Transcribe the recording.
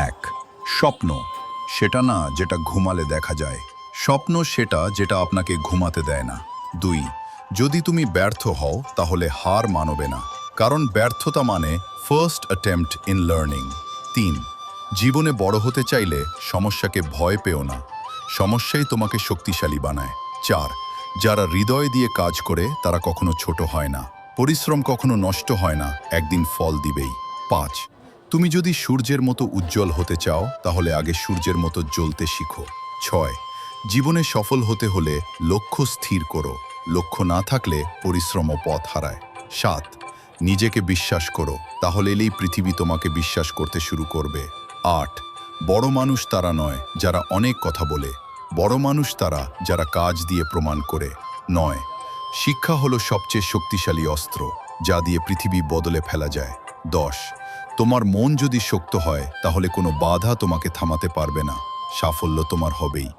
এক, স্বপ্ন সেটা না যেটা ঘুমালে দেখা যায়। স্বপ্ন সেটা যেটা আপনাকে ঘুমাতে দেয় না। দুই, যদি তুমি ব্যর্থ হও তাহলে হার মানবে না, কারণ ব্যর্থতা মানে ফার্স্ট অ্যাটেম্পট ইন লার্নিং। তিন, জীবনে বড় হতে চাইলে সমস্যাকে ভয় পেও না, সমস্যাই তোমাকে শক্তিশালী বানায়। চার, যারা হৃদয় দিয়ে কাজ করে তারা কখনো ছোট হয় না, পরিশ্রম কখনো নষ্ট হয় না, একদিন ফল দিবেই। পাঁচ, তুমি যদি সূর্যের মতো উজ্জ্বল হতে চাও তাহলে আগে সূর্যের মতো জ্বলতে শিখো। ছয়, জীবনে সফল হতে হলে লক্ষ্য স্থির করো, লক্ষ্য না থাকলে পরিশ্রমও পথ হারায়। সাত, নিজেকে বিশ্বাস করো, তাহলে এই পৃথিবী তোমাকে বিশ্বাস করতে শুরু করবে। আট, বড় মানুষ তারা নয় যারা অনেক কথা বলে, বড় মানুষ তারা যারা কাজ দিয়ে প্রমাণ করে। নয়, শিক্ষা হলো সবচেয়ে শক্তিশালী অস্ত্র যা দিয়ে পৃথিবী বদলে ফেলা যায়। 10, তোমার মন যদি শক্ত হয় তাহলে কোনো বাধা তোমাকে থামাতে পারবে না, সাফল্য তোমার হবেই।